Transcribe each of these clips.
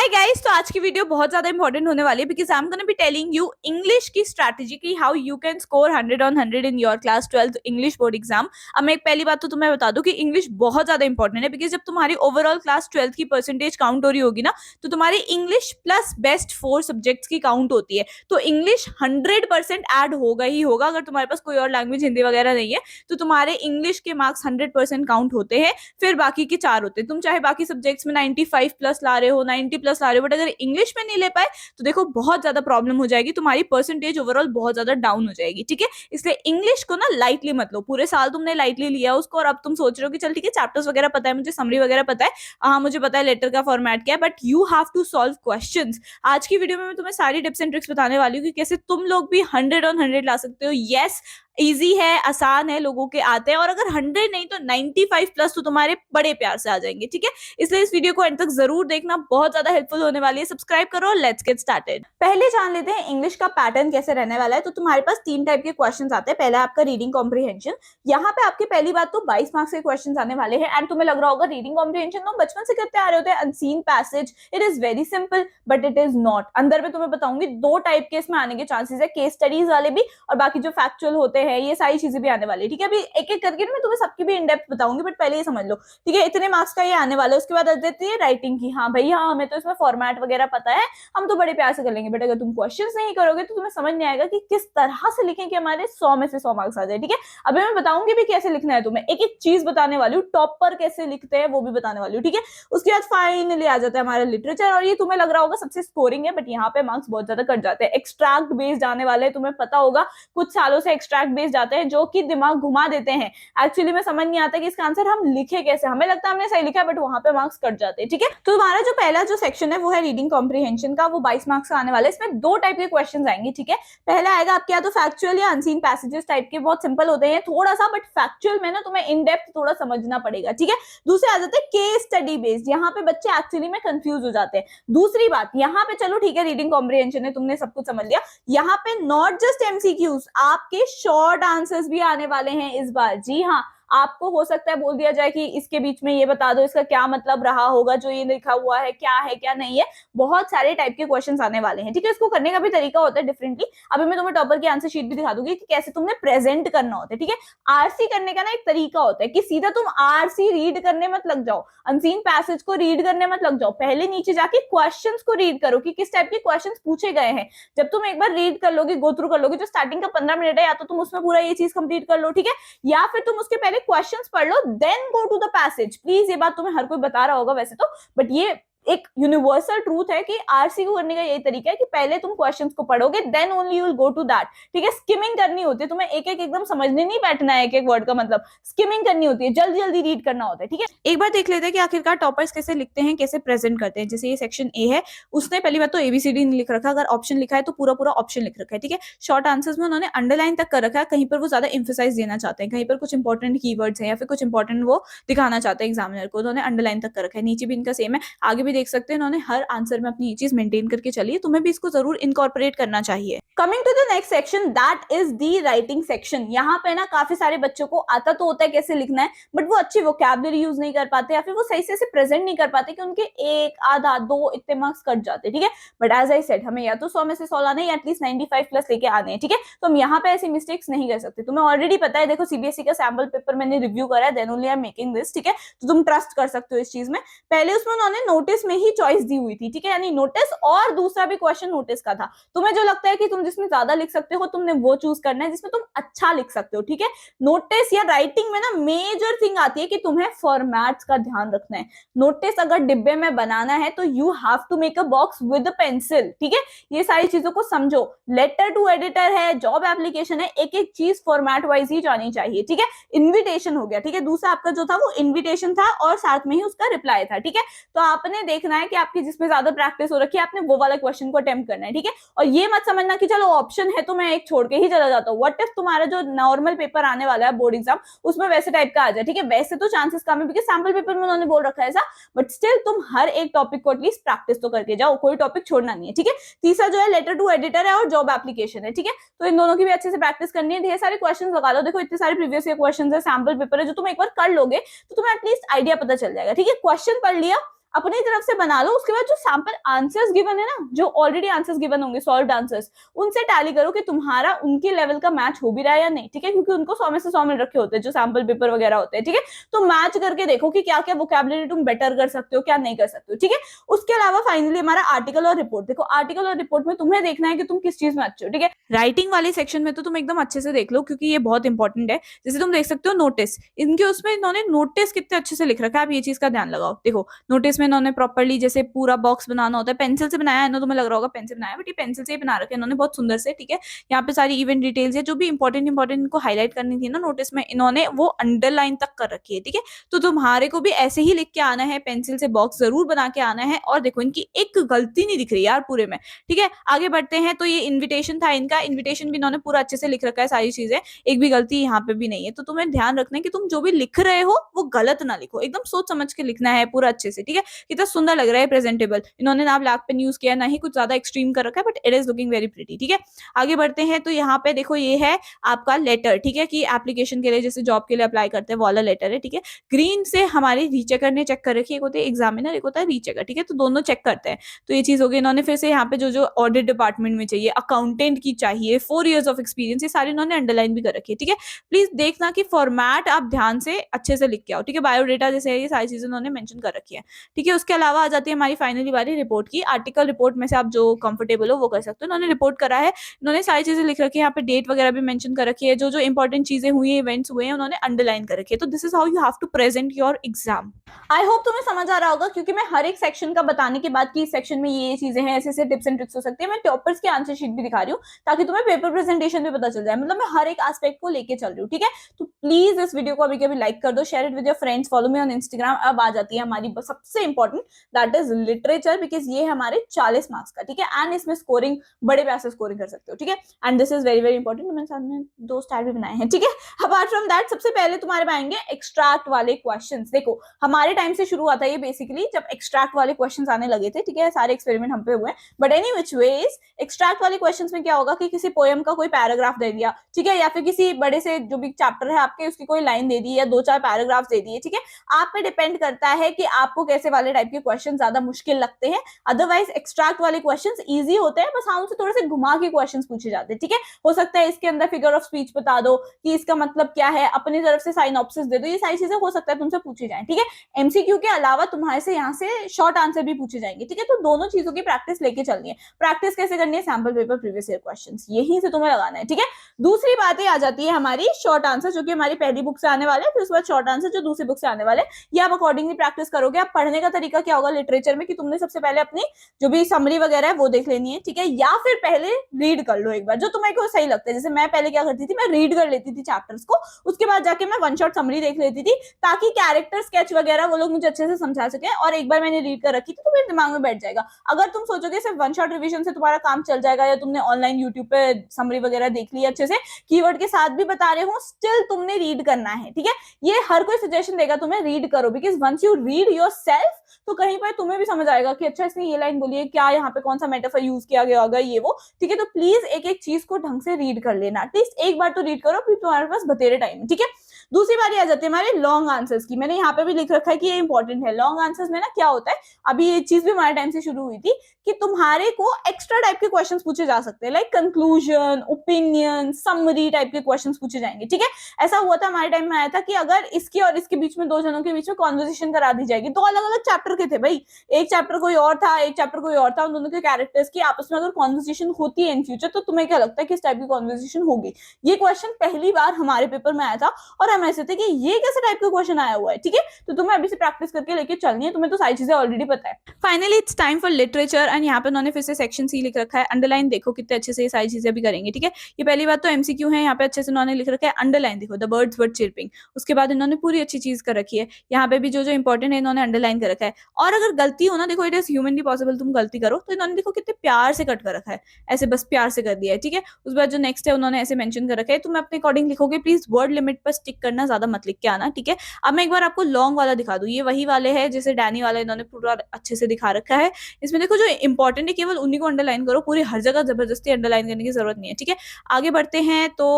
Hi guys, तो आज की वीडियो बहुत ज्यादा इंपॉर्टेंट होने वाली है because I am gonna be telling you English की स्ट्रैटेजी की how you can score 100 on 100 in your class 12th English board exam. अब मैं एक पहली बात तो तुम्हें बता दूं कि इंग्लिश बहुत ज्यादा इंपॉर्टेंट है बिकॉज जब तुम्हारी ओवरऑल क्लास 12th की परसेंटेज काउंट हो रही होगी ना, तो तुम्हारी इंग्लिश प्लस बेस्ट 4 सब्जेक्ट्स की काउंट होती है। तो इंग्लिश 100% ऐड होगा ही होगा। अगर तुम्हारे पास कोई और लैंग्वेज हिंदी वगैरह नहीं है तो तुम्हारे इंग्लिश के मार्क्स 100% काउंट होते हैं, फिर बाकी के 4 होते हैं। तुम चाहे बाकी सब्जेक्ट्स में 95 प्लस ला रहे हो, 90 प्लस ला रहे हो, बट अगर इंग्लिश में नहीं ले पाए तो देखो बहुत ज्यादा प्रॉब्लम हो जाएगी, तुम्हारी परसेंटेज ओवरऑल बहुत ज्यादा डाउन हो जाएगी। ठीक है, इसलिए इंग्लिश को ना लाइटली मत लो। पूरे साल तुमने लाइटली लिया उसको और अब तुम सोच रहे हो कि चल ठीक है, चैप्टर्स वगैरह पता है मुझे, समरी वगैरह पता है, हाँ मुझे पता है लेटर का फॉर्मेट क्या है, but you have to solve questions. आज की वीडियो में मैं तुम्हें सारी टिप्स एंड ट्रिक्स बताने वाली हूँ कि कैसे तुम लोग भी 100 on 100 ला सकते हो। यस, इजी है, आसान है, लोगों के आते हैं, और अगर 100 नहीं तो 95 प्लस तो तुम्हारे बड़े प्यार से आ जाएंगे। ठीक है, इसलिए इस वीडियो को एंड तक जरूर देखना, बहुत ज्यादा हेल्पफुल होने वाली है। सब्सक्राइब करो, लेट्स गेट स्टार्टेड। पहले जान लेते हैं इंग्लिश का पैटर्न कैसे रहने वाला है। तो तुम्हारे पास 3 टाइप के क्वेश्चंस आते हैं। पहला आपका रीडिंग कॉम्प्रिहेंशन। यहाँ पे आपके पहली बात तो 22 मार्क्स के क्वेश्चंस आने वाले हैं। एंड तुम्हें लग रहा होगा रीडिंग कॉम्प्रिहेंशन तो बचपन से करते आ रहे होते हैं, unseen passage, it is very simple, but it is not. अंदर में तुम्हें बताऊंगी 2 टाइप के इसमें आने के चांसेस है, केस स्टडीज वाले भी और बाकी जो फैक्चुअल होते हैं, ये सारी चीजें भी आने वाली है। ठीक है, अभी एक एक करके मैं तुम्हें सबकी भी इन डेप्थ बताऊंगी, बट पहले ये समझ लो। ठीक है, इतने मार्क्स का ये आने वाला है। उसके बाद आ जाती है राइटिंग की। हाँ भाई, हाँ हमें तो इसमें फॉर्मेट वगैरह पता है, हम तो बड़े प्यार से कर लेंगे, बट अगर तुम क्वेश्चंस नहीं करोगे तो तुम्हें समझ नहीं आएगा कि किस तरह से लिखें कि हमारे 100 में से 100 मार्क्स आ जाए। ठीक है, अभी मैं बताऊंगी भी कैसे लिखना है तुम्हें, एक एक चीज बताने वाली हूँ, टॉप पर कैसे लिखते हैं वो भी बताने वाली हूँ। ठीक है, उसके बाद फाइनली आ जाता है हमारा लिटरेचर, और ये तुम्हें लग रहा होगा सबसे स्कोरिंग है, बट यहाँ पे मार्क्स बहुत ज्यादा कट जाते हैं। एक्सट्रैक्ट बेस्ड आने वाले, तुम्हें पता होगा कुछ सालों से एक्सट्रैक्ट बेस्ड आते हैं जो कि दिमाग घुमा देते हैं। एक्चुअली में समझ नहीं आता कि इसका आंसर हम लिखे कैसे, हमें लगता है हमने सही लिखा है, बट वहां पे मार्क्स कट जाते हैं। ठीक है, तो तुम्हारा जो पहला जो सेक्शन है वो है रीडिंग कॉम्प्रिहेंशन का, वो 22 मार्क्स का आने वाला है। इसमें 2 टाइप के क्वेश्चन आएंगे। ठीक है, पहला आएगा आपके या तो फैक्चुअल या अनसीन पैसेजेस टाइप के, बहुत सिंपल होते हैं थोड़ा सा, बट फैक्चुअल में ना तुम्हें इन डेप्थ थोड़ा समझना पड़ेगा। ठीक है, दूसरे आ जाते हैं केस स्टडी बेस्ड। यहाँ पे बच्चे एक्चुअली में कंफ्यूज हो जाते हैं। दूसरी बात, यहाँ पे चलो ठीक है, रीडिंग कॉम्प्रिहेंशन है, तुमने सब कुछ समझ लिया, यहाँ पे नॉट जस्ट एमसीक्यूज, आपके शॉर्ट आंसर्स भी आने वाले हैं इस बार। जी हाँ, आपको हो सकता है बोल दिया जाए कि इसके बीच में ये बता दो इसका क्या मतलब रहा होगा, जो ये लिखा हुआ है क्या है क्या नहीं है। बहुत सारे टाइप के क्वेश्चंस आने वाले हैं। ठीक है, इसको करने का भी तरीका होता है डिफरेंटली। अभी मैं तुम्हें टॉपर की आंसर शीट भी दिखा दूंगी कि कैसे तुमने प्रेजेंट करना होता है। ठीक है, आरसी करने का ना एक तरीका होता है कि सीधा तुम आरसी रीड करने मत लग जाओ, अनसीन पैसेज को रीड करने मत लग जाओ, पहले नीचे जाके क्वेश्चंस को रीड करो कि किस टाइप के क्वेश्चंस पूछे गए हैं। जब तुम एक बार रीड कर लोगे, गो थ्रू कर लोगे, जो स्टार्टिंग का 15 मिनट है, या तो तुम उसमें पूरा ये चीज कंप्लीट कर लो, ठीक है, या फिर तुम उसके पहले क्वेश्चंस पढ़ लो, then go to the passage. Please, ये बात तुम्हें हर कोई बता रहा होगा वैसे तो, बट ये एक यूनिवर्सल ट्रूथ है कि आरसी को करने का यही तरीका है कि पहले तुम क्वेश्चंस को पढ़ोगे, then only you will go to that. ठीक है, स्किमिंग करनी होती है, तुम्हें एक एक एकदम समझने नहीं बैठना है एक एक वर्ड का मतलब, स्किमिंग करनी होती है, जल्दी जल्दी रीड करना होता है। ठीक है, एक बार देख लेते हैं कि आखिरकार टॉपर्स कैसे लिखते हैं, कैसे प्रेजेंट करते हैं। जैसे ये सेक्शन ए है, उसने पहली बात तो एबीसीडी नहीं लिख रखा, अगर ऑप्शन लिखा है तो पूरा पूरा ऑप्शन लिख रखा है। ठीक है, शॉर्ट आंसर्स में उन्होंने अंडरलाइन तक कर रखा है, कहीं पर वो ज्यादा इंफेसाइज देना चाहते हैं, कहीं पर कुछ इंपॉर्टेंट कीवर्ड्स हैं या फिर कुछ इंपॉर्टेंट वो दिखाना चाहते हैं एग्जामिनर को, उन्होंने अंडरलाइन तक कर रखा है। नीचे भी इनका सेम है, आगे भी देख सकते हैं, उन्होंने हर आंसर में अपनी ये चीज मेंटेन करके चलिए, तुम्हें भी इसको जरूर इनकॉर्पोरेट करना चाहिए। Coming to the next section, that is the writing section. यहाँ पे ना काफी सारे बच्चों को आता तो होता है कैसे लिखना है, बट वो अच्छी वोकैबुलरी यूज नहीं कर पाते, या फिर वो सही से प्रेजेंट नहीं कर पाते कि उनके 1 आधा 2 इतने मार्क्स कट जाते। ठीक है, बट एज आई सेड, हमें या तो 100 में से 100 लाने या एटलीस्ट 95 प्लस लेके आने हैं। ठीक है, तो हम यहाँ पे ऐसी मिस्टेक्स नहीं कर सकते, तुम्हें ऑलरेडी पता है। देखो, सीबीएसई का सैम्पल पेपर मैंने रिव्यू करा है, then only I am making this. ठीक है, तो तुम ट्रस्ट कर सकते हो इस चीज में। पहले उसमें उन्होंने नोटिस में ही चॉइस दी हुई थी। ठीक है, यानी नोटिस और दूसरा भी क्वेश्चन नोटिस का था। तुम्हें जो लगता है कि तुम जिसमें ज्यादा लिख सकते हो, तुमने वो चूज करना है जिसमें तुम अच्छा लिख सकते हो। ठीक है, नोटिस या राइटिंग में ना मेजर थिंग आती है कि तुम्हें फॉर्मेट्स का ध्यान रखना है। नोटिस अगर डिब्बे में बनाना है तो you have to make a box with a pencil. ठीक है, ये सारी चीजों को समझो। लेटर टू एडिटर है, जॉब एप्लीकेशन है, एक एक चीज फॉर्मेट वाइज ही जानी चाहिए। ठीक है, इन्विटेशन हो गया। ठीक है, दूसरा आपका जो था वो इन्विटेशन था और साथ में ही उसका रिप्लाई था। ठीक है, तो आपने देखना है कि आपकी जिसमें ज्यादा प्रैक्टिस हो रखी है, आपने वो वाला क्वेश्चन को अटेम्प्ट करना है। ठीक है, और ये मत समझना कि चलो ऑप्शन है तो मैं एक छोड़ के ही चला जाता हूँ। व्हाट इफ तुम्हारा जो नॉर्मल पेपर आने वाला है बोर्ड एग्जाम, उसमें वैसे टाइप का आ जाए। ठीक है, वैसे तो चांसेस कम है बिकॉज सैंपल पेपर में उन्होंने बोल रखा है ऐसा, बट स्टिल तुम हर एक टॉपिक को एटलीस्ट प्रैक्टिस तो करके जाओ, कोई टॉपिक छोड़ना नहीं है। ठीक है, तीसरा जो है लेटर टू एडिटर है और जॉब एप्लीकेशन है। ठीक है, तो इन दोनों की भी अच्छे से प्रैक्टिस करनी है। ढेर सारे क्वेश्चन लगा लो, देखो इतने सारे प्रीवियस ईयर क्वेश्चन है, सैंपल पेपर है, जो तुम एक बार कर लोगे तो तुम्हें एटलीस्ट आइडिया पता चल जाएगा। ठीक है, क्वेश्चन पढ़ लिया, अपनी तरफ से बना लो। उसके बाद जो सैंपल आंसर्स गिवन है ना, जो ऑलरेडी आंसर्स गिवन होंगे, सॉल्व्ड आंसर्स, उनसे टैली करो कि तुम्हारा उनके लेवल का मैच हो भी रहा है या नहीं, ठीक है, क्योंकि उनको 100 में से 100 मिल रखे होते हैं जो सैंपल पेपर वगैरह होते हैं, ठीक है। तो मैच करके देखो कि क्या क्या वोकैबुलरी तुम बेटर कर सकते हो, क्या नहीं कर सकते हो, ठीक है। उसके अलावा फाइनली हमारा आर्टिकल और रिपोर्ट। देखो आर्टिकल और रिपोर्ट में तुम्हें देखना है कि तुम किस चीज में अच्छे हो, ठीक है। राइटिंग वाले सेक्शन में तो तुम एकदम अच्छे से देख लो, क्योंकि ये बहुत इंपॉर्टेंट है। जैसे तुम देख सकते हो नोटिस, इनके उसमें इन्होंने नोटिस कितने अच्छे से लिख रखा है, आप ये चीज का ध्यान लगाओ। देखो नोटिस में इन्होंने प्रॉपर्ली जैसे पूरा बॉक्स बनाना होता है, पेंसिल से बनाया है ना, तुम्हें लग रहा होगा पेंसिल बनाया, बट ये पेंसिल से ही बना रखे इन्होंने बहुत सुंदर से, ठीक है। यहाँ पे सारी इवेंट डिटेल्स है, जो भी इंपॉर्टेंट इनको हाईलाइट करनी थी ना नोटिस में, इन्होंने वो अंडरलाइन तक कर रखी है, ठीक है। तो तुम्हारे को भी ऐसे ही लिख के आना है, पेंसिल से बॉक्स जरूर बना के आना है। और देखो इनकी एक गलती नहीं दिख रही यार पूरे में, ठीक है। आगे बढ़ते हैं, तो ये इन्विटेशन था इनका, इन्विटेशन भी इन्होंने पूरा अच्छे से लिख रखा है, सारी चीजें, एक भी गलती यहाँ पे भी नहीं है। तो तुम्हें ध्यान रखना है कि तुम जो भी लिख रहे हो वो गलत ना लिखो, एकदम सोच समझ के लिखना है पूरा अच्छे से, ठीक है। कितना सुंदर लग रहा है, प्रेजेंटेबल। इन्होंने ना ब्लैक पेन यूज किया, ना ही कुछ ज्यादा एक्सट्रीम कर रखा है, but it is looking very pretty, ठीक है। आगे बढ़ते हैं, तो यहाँ पे देखो ये है आपका लेटर, ठीक है, कि एप्लीकेशन के लिए जैसे जॉब के लिए अप्लाई करते हैं वो वाला लेटर है, ठीक है। ग्रीन से हमारे रीचेकर ने चेक कर रखी है, एक होता है एग्जामिनर, एक होता है रीचेकर, ठीक है। तो दोनों चेक करते हैं। तो ये चीज हो गई। इन्होंने फिर से यहाँ पे जो जो ऑडिट डिपार्टमेंट में चाहिए, अकाउंटेंट की चाहिए, 4 years ऑफ एक्सपीरियंस, ये सारी इन्होंने अंडरलाइन भी कर रखी है, ठीक है। प्लीज देखना कि फॉर्मेट आप ध्यान से अच्छे से लिख के आओ, ठीक है। बायोडेटा जैसे है, ये सारी चीजें उन्होंने मेंशन कर रखी है, ठीक है। उसके अलावा आ जाती है हमारी फाइनली बारी रिपोर्ट की। आर्टिकल रिपोर्ट में से आप जो कंफर्टेबल हो वो कर सकते हो। इन्होंने रिपोर्ट करा है, इन्होंने सारी चीजें लिख रखी है, यहाँ पे डेट वगैरह भी मेंशन कर रखी है, जो जो इंपॉर्टेंट चीजें हुई है, इवेंट्स हुए हैं, उन्होंने अंडरलाइन कर रखी है। तो this is how you have to present your exam. I hope तुम्हें समझ आ रहा होगा, क्योंकि मैं हर एक सेक्शन का बताने के बाद कि इस सेक्शन में ये चीजें हैं, ऐसे ऐसे टिप्स एंड ट्रिक्स हो सकती है, मैं टॉपर्स की आंसर शीट भी दिखा रही हूँ ताकि तुम्हें पेपर प्रेजेंटेशन भी पता चल जाए। मतलब मैं हर एक एस्पेक्ट को लेके चल रही हूँ, ठीक है। तो प्लीज इस वीडियो को अभी के अभी लाइक कर दो, share it with your friends, follow me on Instagram. अब आ जाती है हमारी सबसे important, that is literature, because ये हमारे 40 मार्क्स का, ठीक है। एंड इसमें स्कोरिंग बड़े पैसे स्कोरिंग कर सकते हो, ठीक है। And this is very very important. मैंने सामने 2 स्टार भी बनाए हैं, ठीक है। अपार्ट फ्रॉम दैट, सबसे पहले तुम्हारे में आएंगे एक्सट्रैक्ट वाले क्वेश्चंस। देखो हमारे टाइम से शुरू हुआ था ये बेसिकली, जब एक्सट्रैक्ट वाले क्वेश्चंस आने लगे थे, ठीक है। सारे एक्सपेरिमेंट हम पे हुए, but any which ways extract वाले क्वेश्चंस में क्या होगा कि किसी पोएम का कोई पैराग्राफ दे दिया, ठीक है, या फिर किसी बड़े से जो भी चैप्टर है आपके, उसकी कोई लाइन दे दी या 2-4 पैराग्राफ दे दिए, ठीक है। आप पे डिपेंड करता है कि आपको कैसे वाले टाइप के क्वेश्चन ज्यादा मुश्किल लगते हैं। अदरवाइज एक्सट्रैक्ट वाले क्वेश्चंस इजी होते हैं, बस हाँ उनसे थोड़े से घुमा के क्वेश्चंस पूछे जाते हैं, ठीक है। हो सकता है इसके अंदर फिगर ऑफ स्पीच बता दो कि इसका मतलब क्या है, अपनी तरफ से साइनॉप्सिस दे दो, ये सारी चीजें हो सकता है तुमसे पूछी जाए, ठीक है। एमसीक्यू के अलावा तुम्हारे से यहाँ से शॉर्ट आंसर भी पूछे जाएंगे, ठीक है। तो दोनों चीजों की प्रैक्टिस लेके चलनी है। प्रैक्टिस कैसे करनी है? Sample paper previous year questions, यहीं से तुम्हें लगाना है, ठीक है। दूसरी बात आ जाती है हमारी शॉर्ट आंसर, जो कि हमारी पहली बुक से आने वाले हैं, फिर उसके बाद शॉर्ट आंसर जो दूसरी बुक से आने वाले, ये आप अकॉर्डिंगली प्रैक्टिस करोगे। आप पढ़ने का तरीका क्या होगा लिटरेचर में कि तुमने सबसे पहले अपनी जो भी समरी वगैरह है वो देख लेनी है, ठीक है। या फिर पहले रीड कर लो एक बार, जो तुम्हें को सही लगता है। जैसे मैं पहले क्या करती थी, मैं रीड कर लेती थी चैप्टर्स को, उसके बाद जाके मैं वन शॉट समरी देख लेती थी, ताकि कैरेक्टर स्केच वगैरह वो लोग मुझे अच्छे से समझा सके। और एक बार मैंने रीड कर रखी थी तो मेरे दिमाग में बैठ जाएगा। अगर तुम सोचोगे सिर्फ वन शॉट रिवीजन से तुम्हारा काम चल जाएगा, या तुमने ऑनलाइन यूट्यूब पे समरी वगैरह देख ली अच्छे से, कीवर्ड के साथ भी बता रहे हो, स्टिल तुमने रीड करना है, ठीक है। ये हर कोई सजेशन देगा तुम्हें रीड करो, because once you read yourself तो कहीं पर तुम्हें भी समझ आएगा कि अच्छा इसने ये लाइन बोली है, क्या यहाँ पे कौन सा मेटाफर यूज किया गया होगा, ये वो, ठीक है। तो प्लीज एक एक चीज को ढंग से रीड कर लेना, एटलीस्ट एक बार तो रीड करो, फिर तुम्हारे पास बतेरे टाइम, ठीक है। दूसरी बारी आ जाती है हमारे लॉन्ग आंसर्स की। मैंने यहाँ पे भी लिख रखा है कि ये इंपॉर्टेंट है। लॉन्ग आंसर्स में ना क्या होता है, अभी ये चीज भी हमारे टाइम से शुरू हुई थी कि तुम्हारे को एक्स्ट्रा टाइप के क्वेश्चंस पूछे जा सकते हैं, like conclusion, opinion, summary type के क्वेश्चंस पूछे जाएंगे, ठीक है। ऐसा हुआ था हमारे टाइम में, आया था कि अगर इसके और इसके बीच में 2 जनों के बीच में कॉन्वर्सेशन करा दी जाएगी, तो अलग अलग चैप्टर के थे भाई, एक चैप्टर कोई और था, एक चैप्टर कोई और था, उन दोनों के कैरेक्टर्स की आपस में अगर कॉन्वर्सेशन होती है इन फ्यूचर, तो तुम्हें क्या लगता है किस टाइप की कॉन्वर्सेशन होगी? ये क्वेश्चन पहली बार हमारे पेपर में आया था और हम ऐसे थे कि ये कैसे टाइप का क्वेश्चन आया हुआ है, ठीक है। तो तुम्हें अभी से प्रैक्टिस करके लेके चलनी है, तुम्हें तो सारी चीजें ऑलरेडी पता है। Finally it's time for literature, and यहाँ पे उन्होंने फिर से सेक्शन सी लिख रखा है। अंडरलाइन देखो कितने अच्छे से ये सारी चीजें भी करेंगे, ठीक है। ये पहली बात तो एमसीक्यू है, यहाँ पे अच्छे से उन्होंने लिख रखा है। अंडरलाइन देखो, द बर्ड्स वर चिर्पिंग, उसके बाद इन्होंने पूरी अच्छी चीज कर रखी है। यहाँ पे भी जो जो इंपॉर्टेंट है इन्होंने अंडरलाइन कर रखा है। और अगर गलती हो ना, देखो इट इज ह्यूमनली पॉसिबल, तुम गलती करो, तो इन्होंने देखो कितने प्यार से कट कर रखा है, ऐसे बस प्यार से कर दिया है, ठीक है। उसके बाद जो नेक्स्ट है उन्होंने ऐसे मेंशन कर रखा है, तुम अपने अकॉर्डिंग लिखोगे। प्लीज वर्ड लिमिट पर स्टिक करना, ज्यादा मत लिख के आना, ठीक है। अब मैं एक बार आपको लॉन्ग वाला दिखा दूं, ये वही वाले हैं जैसे डैनी वाला इन्होंने पूरा अच्छे से दिखा रखा है। इसमें देखो जो इंपॉर्टेंट है केवल उन्हीं को अंडरलाइन करो, पूरी हर जगह जबरदस्ती अंडरलाइन करने की जरूरत नहीं है, ठीक है। आगे बढ़ते हैं तो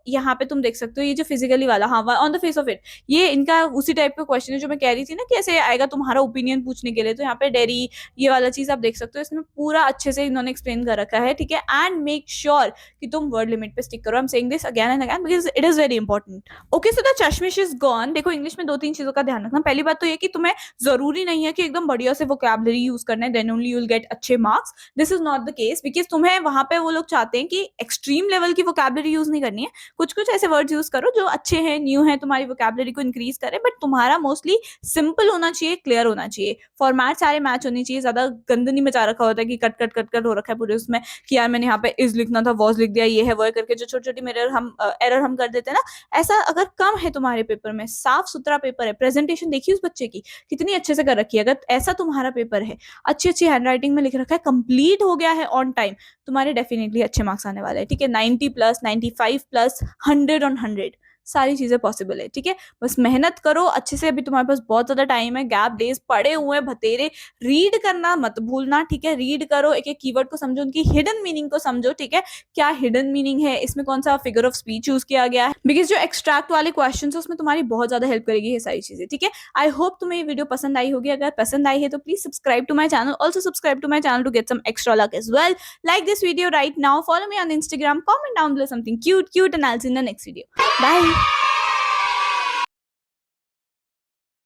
यहाँ पे तुम देख सकते हो ये जो फिजिकली वाला, हाँ, on the face of it, ये इनका उसी टाइप का क्वेश्चन है जो मैं कह रही थी ना, कैसे आएगा तुम्हारा ओपिनियन पूछने के लिए। तो यहाँ पे डेरी, ये वाला चीज आप देख सकते हो, इसमें पूरा अच्छे से इन्होंने एक्सप्लेन कर रखा है, ठीक है। एंड मेक श्योर कि तुम वर्ड लिमिट पे स्टिक करो। I am saying this again and again because it is very important. Okay, so the चश्मिश इज गॉन। देखो इंग्लिश में 2-3 चीजों का ध्यान रखना। पहली बात तो ये कि तुम्हें जरूरी नहीं है कि एकदम बढ़िया से वोकैबुलरी यूज करना है, then only you will get अच्छे marks. This is not the case, because तुम्हें वहां पे वो लोग चाहते हैं कि एक्सट्रीम लेवल की वोकैबुलरी यूज नहीं करनी है। कुछ कुछ ऐसे वर्ड्स यूज करो जो अच्छे हैं, न्यू है, तुम्हारी वोकैबुलरी को इंक्रीज करे, बट तुम्हारा मोस्टली सिंपल होना चाहिए, क्लियर होना चाहिए, फॉर्मेट सारे मैच होनी चाहिए। ज्यादा गंद नहीं मचा रखा होता है कि कट कट कट कट हो रखा है पूरे उसमें कि यार मैंने यहाँ पे इज लिखना था, वॉज लिख दिया, ये है वो है करके जो छोटी छोटी एरर हम कर देते हैं ना, ऐसा अगर कम है तुम्हारे पेपर में, साफ सुथरा पेपर है, प्रेजेंटेशन देखिए उस बच्चे की कितनी अच्छे से कर रखी है, अगर ऐसा तुम्हारा पेपर है, अच्छी अच्छी हैंडराइटिंग में लिख रखा है, कंप्लीट हो गया है ऑन टाइम, तुम्हारे डेफिनेटली अच्छे मार्क्स आने वाले हैं, ठीक है। 90+, 95+, 100/100 सारी चीजें पॉसिबल है, ठीक है। बस मेहनत करो अच्छे से, अभी तुम्हारे पास बहुत ज्यादा टाइम है, गैप डेज पड़े हुए हैं भतेरे। रीड करना मत भूलना, ठीक है। रीड करो, एक एक कीवर्ड को समझो, उनकी हिडन मीनिंग को समझो, ठीक है। क्या हिडन मीनिंग है, इसमें कौन सा फिगर ऑफ स्पीच यूज किया गया है, बिकॉज जो एक्सट्रैक्ट वाले क्वेश्चन है उसमें तुम्हारी बहुत ज्यादा हेल्प करेगी ये सारी चीजें, ठीक है। आई होप तुम्हें ये वीडियो पसंद आई होगी। अगर पसंद आई है तो please subscribe to my channel, also subscribe to my channel to get some extra luck as well. Like this video right now, follow me on Instagram, comment down below something cute and I'll see you in the next video. Bye.